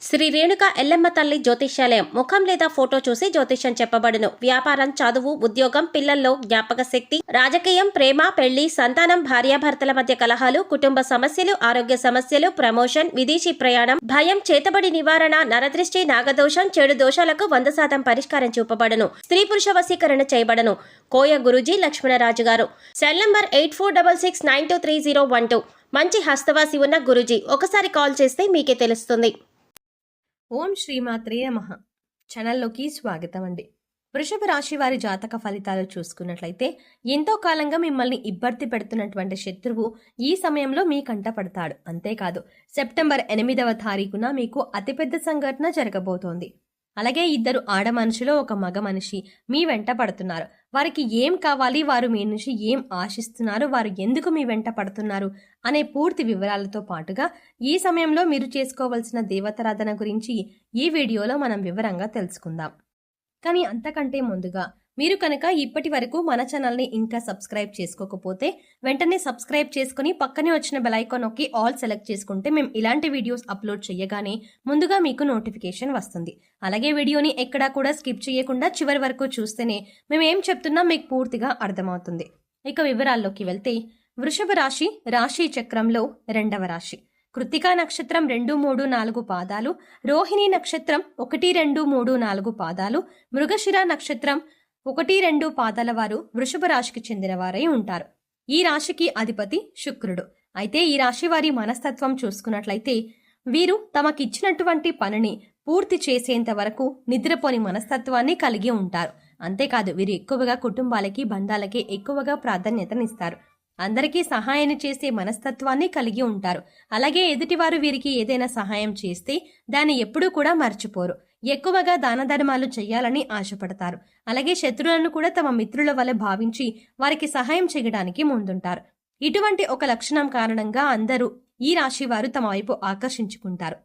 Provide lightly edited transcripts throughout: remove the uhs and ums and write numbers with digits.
శ్రీ రేణుక ఎల్లమ్మ తల్లి జ్యోతిష్యాలయం ముఖం లేదా ఫోటో చూసి జ్యోతిష్యం చెప్పబడును. వ్యాపారం, చదువు, ఉద్యోగం, పిల్లల్లో జ్ఞాపక శక్తి, రాజకీయం, ప్రేమ, పెళ్లి, సంతానం, భార్యాభర్తల మధ్య కలహాలు, కుటుంబ సమస్యలు, ఆరోగ్య సమస్యలు, ప్రమోషన్, విదేశీ ప్రయాణం, భయం, చేతబడి నివారణ, నరదృష్టి, నాగదోషం, చెడు దోషాలకు 100% పరిష్కారం చూపబడును. స్త్రీ పురుష వశీకరణ చేయబడను. కోయ గురూజీ లక్ష్మణరాజు గారు. Cell number 8466923012. మంచి హస్తవాసి ఉన్న గురూజీ. ఒకసారి కాల్ చేస్తే మీకే తెలుస్తుంది. ఓం శ్రీమాత్రే నమః. ఛానల్లోకి స్వాగతం అండి. వృషభ రాశి వారి జాతక ఫలితాలు చూసుకున్నట్లయితే ఎంతో కాలంగా మిమ్మల్ని ఇబ్బంది పెడుతున్నటువంటి శత్రువు ఈ సమయంలో మీ కంట పడతాడు. అంతేకాదు సెప్టెంబర్ 8వ తారీఖున మీకు అతిపెద్ద సంఘటన జరగబోతోంది. అలాగే ఇద్దరు ఆడ మనుషులు, ఒక మగ మనిషి మీ వెంట పడుతున్నారు. వారికి ఏం కావాలి, వారు మీ నుంచి ఏం ఆశిస్తున్నారు, వారు ఎందుకు మీ వెంట పడుతున్నారు అనే పూర్తి వివరాలతో పాటుగా ఈ సమయంలో మీరు చేసుకోవాల్సిన దేవతారాధన గురించి ఈ వీడియోలో మనం వివరంగా తెలుసుకుందాం. కానీ అంతకంటే ముందుగా మీరు కనుక ఇప్పటి వరకు మన ఛానల్ని ఇంకా సబ్స్క్రైబ్ చేసుకోకపోతే వెంటనే సబ్స్క్రైబ్ చేసుకుని పక్కనే వచ్చిన బెల్ ఐకాన్ నొక్కి ఆల్ సెలెక్ట్ చేసుకుంటే మేము ఇలాంటి వీడియోస్ అప్లోడ్ చేయగానే ముందుగా మీకు నోటిఫికేషన్ వస్తుంది. అలాగే వీడియోని ఎక్కడా కూడా స్కిప్ చేయకుండా చివరి వరకు చూస్తేనే మేము ఏం చెప్తున్నా మీకు పూర్తిగా అర్థమవుతుంది. ఇక వివరాల్లోకి వెళ్తే వృషభ రాశి రాశి చక్రంలో 2వ రాశి. కృత్తికా నక్షత్రం 2, 3, 4 పాదాలు, రోహిణి నక్షత్రం 1, 2, 3, 4 పాదాలు, మృగశిర నక్షత్రం 1, 2 పాదాల వారు వృషభ రాశికి చెందిన వారై ఉంటారు. ఈ రాశికి అధిపతి శుక్రుడు. అయితే ఈ రాశి వారి మనస్తత్వం చూసుకున్నట్లయితే వీరు తమకిచ్చినటువంటి పనిని పూర్తి చేసేంత వరకు నిద్రపోని మనస్తత్వాన్ని కలిగి ఉంటారు. అంతేకాదు వీరు ఎక్కువగా కుటుంబాలకి, బంధాలకి ఎక్కువగా ప్రాధాన్యతనిస్తారు. అందరికీ సహాయాన్ని చేసే మనస్తత్వాన్ని కలిగి ఉంటారు. అలాగే ఎదుటివారు వీరికి ఏదైనా సహాయం చేస్తే దాన్ని ఎప్పుడూ కూడా మర్చిపోరు. ఎక్కువగా దాన ధర్మాలు చేయాలని ఆశపడతారు. అలాగే శత్రువులను కూడా తమ మిత్రుల వలె భావించి వారికి సహాయం చేయడానికి ముందుంటారు. ఇటువంటి ఒక లక్షణం కారణంగా అందరూ ఈ రాశి వారు తమ వైపు ఆకర్షించుకుంటారు.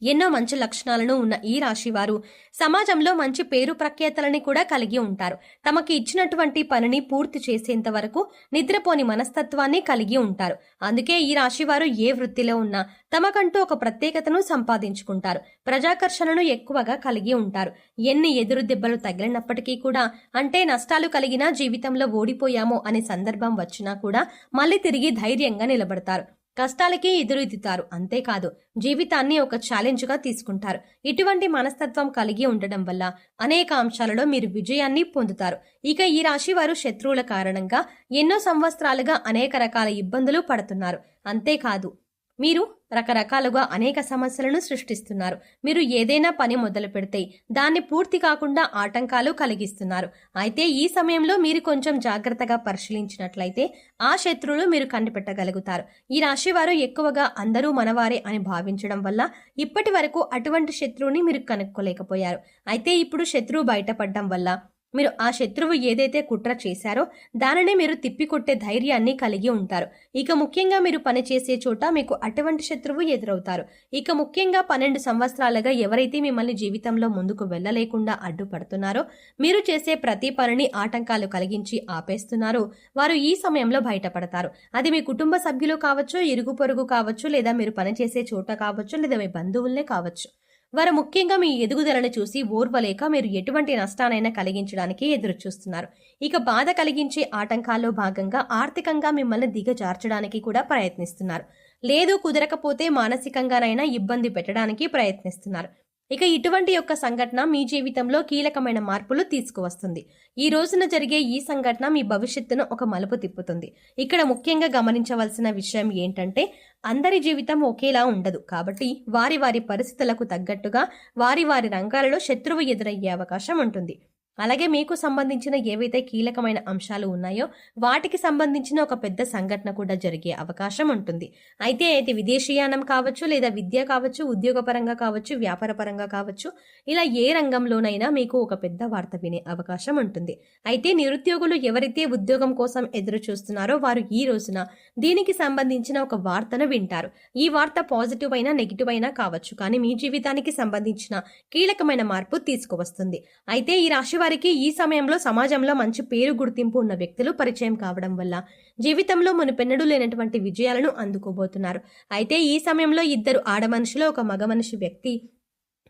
ఎన్నో మంచి లక్షణాలను ఉన్న ఈ రాశి వారు సమాజంలో మంచి పేరు ప్రఖ్యాతలని కూడా కలిగి ఉంటారు. తమకి ఇచ్చినటువంటి పనిని పూర్తి చేసేంత వరకు నిద్రపోని మనస్తత్వాన్ని కలిగి ఉంటారు. అందుకే ఈ రాశి వారు ఏ వృత్తిలో ఉన్నా తమకంటూ ఒక ప్రత్యేకతను సంపాదించుకుంటారు. ప్రజాకర్షణను ఎక్కువగా కలిగి ఉంటారు. ఎన్ని ఎదురు దెబ్బలు తగిలినప్పటికీ కూడా, అంటే నష్టాలు కలిగినా, జీవితంలో ఓడిపోయామో అనే సందర్భం వచ్చినా కూడా మళ్ళీ తిరిగి ధైర్యంగా నిలబడతారు. కష్టాలకి ఎదురెత్తుతారు. అంతేకాదు జీవితాన్ని ఒక ఛాలెంజ్గా తీసుకుంటారు. ఇటువంటి మనస్తత్వం కలిగి ఉండడం వల్ల అనేక అంశాలలో మీరు విజయాన్ని పొందుతారు. ఇక ఈ రాశి వారు శత్రువుల కారణంగా ఎన్నో సంవత్సరాలుగా అనేక రకాల ఇబ్బందులు పడుతున్నారు. అంతేకాదు మీరు రకరకాలుగా అనేక సమస్యలను సృష్టిస్తున్నారు. మీరు ఏదైనా పని మొదలు పెడితే దాన్ని పూర్తి కాకుండా ఆటంకాలు కలిగిస్తున్నారు. అయితే ఈ సమయంలో మీరు కొంచెం జాగ్రత్తగా పరిశీలించినట్లయితే ఆ శత్రువులు మీరు కనిపెట్టగలుగుతారు. ఈ రాశి వారు ఎక్కువగా అందరూ మనవారే అని భావించడం వల్ల ఇప్పటి వరకు అటువంటి శత్రువుని మీరు కనుక్కోలేకపోయారు. అయితే ఇప్పుడు శత్రువు బయటపడడం వల్ల మీరు ఆ శత్రువు ఏదైతే కుట్ర చేశారో దానినే మీరు తిప్పికొట్టే ధైర్యాన్ని కలిగి ఉంటారు. ఇక ముఖ్యంగా మీరు పనిచేసే చోట మీకు అటువంటి శత్రువు ఎదురవుతారు. ఇక ముఖ్యంగా 12 సంవత్సరాలుగా ఎవరైతే మిమ్మల్ని జీవితంలో ముందుకు వెళ్ళలేకుండా అడ్డుపడుతున్నారో, మీరు చేసే ప్రతి పనిని ఆటంకాలు కలిగించి ఆపేస్తున్నారో వారు ఈ సమయంలో బయటపడతారు. అది మీ కుటుంబ సభ్యులు కావచ్చు, ఇరుగు పొరుగు కావచ్చు, లేదా మీరు పనిచేసే చోట కావచ్చు, లేదా మీ బంధువులనే కావచ్చు. వారు ముఖ్యంగా మీ ఎదుగుదలను చూసి ఓర్వలేక మీరు ఎటువంటి నష్టానైనా కలిగించడానికి ఎదురు చూస్తున్నారు. ఇక బాధ కలిగించే ఆటంకాల్లో భాగంగా ఆర్థికంగా మిమ్మల్ని దిగజార్చడానికి కూడా ప్రయత్నిస్తున్నారు. లేదు కుదరకపోతే మానసికంగానైనా ఇబ్బంది పెట్టడానికి ప్రయత్నిస్తున్నారు. ఇక ఇటువంటి యొక్క సంఘటన మీ జీవితంలో కీలకమైన మార్పులు తీసుకువస్తుంది. ఈ రోజున జరిగే ఈ సంఘటన మీ భవిష్యత్తును ఒక మలుపు తిప్పుతుంది. ఇక్కడ ముఖ్యంగా గమనించవలసిన విషయం ఏంటంటే అందరి జీవితం ఒకేలా ఉండదు. కాబట్టి వారి వారి పరిస్థితులకు తగ్గట్టుగా వారి వారి రంగాలలో శత్రువు ఎదురయ్యే అవకాశం ఉంటుంది. అలాగే మీకు సంబంధించిన ఏవైతే కీలకమైన అంశాలు ఉన్నాయో వాటికి సంబంధించిన ఒక పెద్ద సంఘటన కూడా జరిగే అవకాశం ఉంటుంది. అయితే విదేశీయానం కావచ్చు, లేదా విద్య కావచ్చు, ఉద్యోగపరంగా కావచ్చు, వ్యాపారపరంగా కావచ్చు, ఇలా ఏ రంగంలోనైనా మీకు ఒక పెద్ద వార్త వినే అవకాశం ఉంటుంది. అయితే నిరుద్యోగులు ఎవరైతే ఉద్యోగం కోసం ఎదురు చూస్తున్నారో వారు ఈ రోజున దీనికి సంబంధించిన ఒక వార్తను వింటారు. ఈ వార్త పాజిటివ్ అయినా నెగిటివ్ అయినా కావచ్చు, కానీ మీ జీవితానికి సంబంధించిన కీలకమైన మార్పు తీసుకువస్తుంది. అయితే ఈ రాశి వారికి ఈ సమయంలో సమాజంలో మంచి పేరు గుర్తింపు ఉన్న వ్యక్తులు పరిచయం కావడం వల్ల జీవితంలో మునుపెన్నడూ లేనటువంటి విజయాలను అందుకోబోతున్నారు. అయితే ఈ సమయంలో ఇద్దరు ఆడమనుషులు ఒక మగ మనిషి వ్యక్తి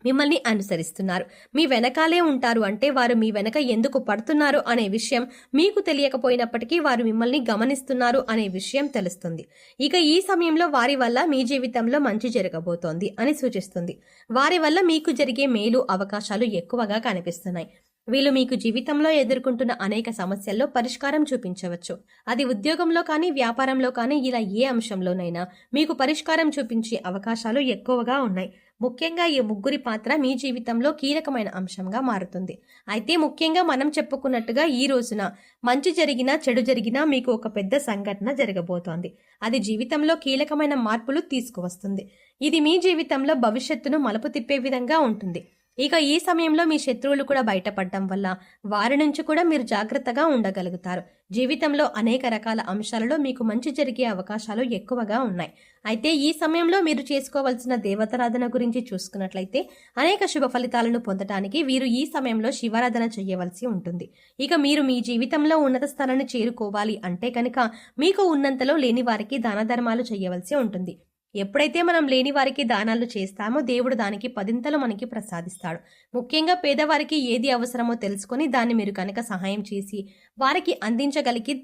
మిమ్మల్ని అనుసరిస్తున్నారు. మీ వెనకాలే ఉంటారు. అంటే వారు మీ వెనక ఎందుకు పడుతున్నారు అనే విషయం మీకు తెలియకపోయినప్పటికీ వారు మిమ్మల్ని గమనిస్తున్నారు అనే విషయం తెలుస్తుంది. ఇక ఈ సమయంలో వారి వల్ల మీ జీవితంలో మంచి జరగబోతోంది అని సూచిస్తుంది. వారి వల్ల మీకు జరిగే మేలు అవకాశాలు ఎక్కువగా కనిపిస్తున్నాయి. వీళ్ళు మీకు జీవితంలో ఎదుర్కొంటున్న అనేక సమస్యల్లో పరిష్కారం చూపించవచ్చు. అది ఉద్యోగంలో కానీ వ్యాపారంలో కానీ ఇలా ఏ అంశంలోనైనా మీకు పరిష్కారం చూపించే అవకాశాలు ఎక్కువగా ఉన్నాయి. ముఖ్యంగా ఈ ముగ్గురి పాత్ర మీ జీవితంలో కీలకమైన అంశంగా మారుతుంది. అయితే ముఖ్యంగా మనం చెప్పుకున్నట్టుగా ఈ రోజున మంచి జరిగినా చెడు జరిగినా మీకు ఒక పెద్ద సంఘటన జరగబోతోంది. అది జీవితంలో కీలకమైన మార్పులు తీసుకువస్తుంది. ఇది మీ జీవితంలో భవిష్యత్తును మలుపు తిప్పే విధంగా ఉంటుంది. ఇక ఈ సమయంలో మీ శత్రువులు కూడా బయటపడడం వల్ల వారి నుంచి కూడా మీరు జాగ్రత్తగా ఉండగలుగుతారు. జీవితంలో అనేక రకాల అంశాలలో మీకు మంచి జరిగే అవకాశాలు ఎక్కువగా ఉన్నాయి. అయితే ఈ సమయంలో మీరు చేసుకోవాల్సిన దేవతారాధన గురించి చూసుకున్నట్లయితే అనేక శుభ ఫలితాలను పొందడానికి వీరు ఈ సమయంలో శివారాధన చేయవలసి ఉంటుంది. ఇక మీరు మీ జీవితంలో ఉన్నత స్థానాన్ని చేరుకోవాలి అంటే కనుక మీకు ఉన్నంతలో లేని వారికి దాన ధర్మాలు చేయవలసి ఉంటుంది. ఎప్పుడైతే మనం లేని వారికి దానాలు చేస్తామో దేవుడు దానికి 10 మనకి ప్రసాదిస్తాడు. ముఖ్యంగా పేదవారికి ఏది అవసరమో తెలుసుకొని దాన్ని మీరు కనుక సహాయం చేసి వారికి అందించగలిగి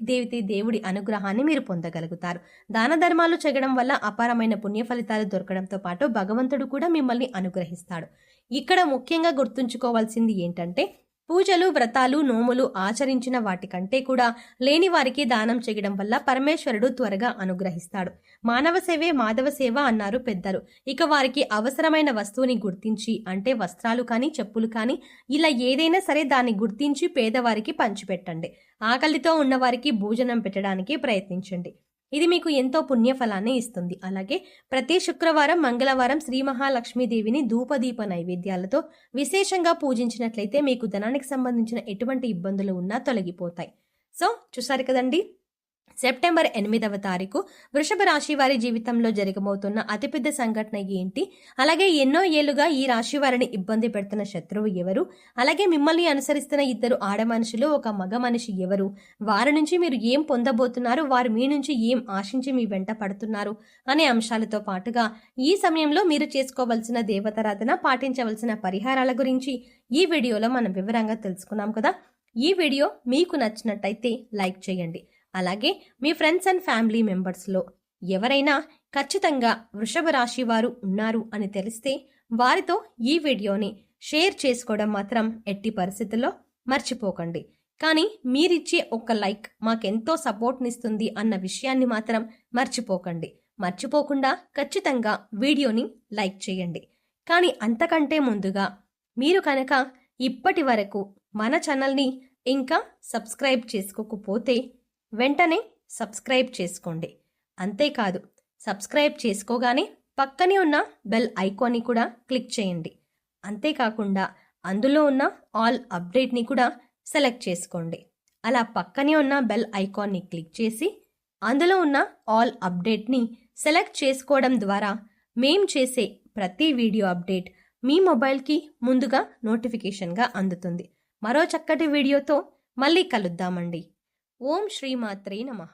దేవుడి అనుగ్రహాన్ని మీరు పొందగలుగుతారు. దాన ధర్మాలు చేయడం వల్ల అపారమైన పుణ్య ఫలితాలు దొరకడంతో పాటు భగవంతుడు కూడా మిమ్మల్ని అనుగ్రహిస్తాడు. ఇక్కడ ముఖ్యంగా గుర్తుంచుకోవాల్సింది ఏంటంటే పూజలు వ్రతాలు నోములు ఆచరించిన వాటికంటే కూడా లేని వారికి దానం చేయడం వల్ల పరమేశ్వరుడు త్వరగా అనుగ్రహిస్తాడు. మానవ సేవే మాధవ సేవ అన్నారు పెద్దలు. ఇక వారికి అవసరమైన వస్తువుని గుర్తించి అంటే వస్త్రాలు కానీ చెప్పులు కానీ ఇలా ఏదైనా సరే దాన్ని గుర్తించి పేదవారికి పంచిపెట్టండి. ఆకలితో ఉన్నవారికి భోజనం పెట్టడానికి ప్రయత్నించండి. ఇది మీకు ఎంతో పుణ్యఫలాన్ని ఇస్తుంది. అలాగే ప్రతి శుక్రవారం మంగళవారం శ్రీ మహాలక్ష్మీదేవిని ధూపదీప నైవేద్యాలతో విశేషంగా పూజించినట్లయితే మీకు ధనానికి సంబంధించిన ఎటువంటి ఇబ్బందులు ఉన్నా తొలగిపోతాయి. సో చూసారు కదండి, సెప్టెంబర్ 8వ తారీఖు వృషభ రాశి వారి జీవితంలో జరగబోతున్న అతిపెద్ద సంఘటన ఏంటి, అలాగే ఎన్నో ఏళ్లుగా ఈ రాశి వారిని ఇబ్బంది పెడుతున్న శత్రువు ఎవరు, అలాగే మిమ్మల్ని అనుసరిస్తున్న ఇద్దరు ఆడ మనుషులు ఒక మగ మనిషి ఎవరు, వారి నుంచి మీరు ఏం పొందబోతున్నారు, వారు మీ నుంచి ఏం ఆశించి మీ వెంట పడుతున్నారు అనే అంశాలతో పాటుగా ఈ సమయంలో మీరు చేసుకోవలసిన దేవతారాధన పాటించవలసిన పరిహారాల గురించి ఈ వీడియోలో మనం వివరంగా తెలుసుకున్నాం కదా. ఈ వీడియో మీకు నచ్చినట్టయితే లైక్ చేయండి. అలాగే మీ ఫ్రెండ్స్ అండ్ ఫ్యామిలీ మెంబర్స్లో ఎవరైనా ఖచ్చితంగా వృషభ రాశి వారు ఉన్నారు అని తెలిస్తే వారితో ఈ వీడియోని షేర్ చేసుకోవడం మాత్రం ఎట్టి పరిస్థితుల్లో మర్చిపోకండి. కానీ మీరిచ్చే ఒక్క లైక్ మాకెంతో సపోర్ట్నిస్తుంది అన్న విషయాన్ని మాత్రం మర్చిపోకుండా ఖచ్చితంగా వీడియోని లైక్ చేయండి. కానీ అంతకంటే ముందుగా మీరు కనుక ఇప్పటి వరకు మన ఛానల్ని ఇంకా సబ్స్క్రైబ్ చేసుకోకపోతే వెంటనే సబ్స్క్రైబ్ చేసుకోండి. అంతేకాదు సబ్స్క్రైబ్ చేసుకోగానే పక్కనే ఉన్న బెల్ ఐకాన్ని కూడా క్లిక్ చేయండి. అంతేకాకుండా అందులో ఉన్న ఆల్ అప్డేట్ని కూడా సెలెక్ట్ చేసుకోండి. అలా పక్కనే ఉన్న బెల్ ఐకాన్ని క్లిక్ చేసి అందులో ఉన్న ఆల్ అప్డేట్ని సెలెక్ట్ చేసుకోవడం ద్వారా మేం చేసే ప్రతి వీడియో అప్డేట్ మీ మొబైల్కి ముందుగా నోటిఫికేషన్గా అందుతుంది. మరో చక్కటి వీడియోతో మళ్ళీ కలుద్దామండి. ఓం శ్రీమాత్రే నమః.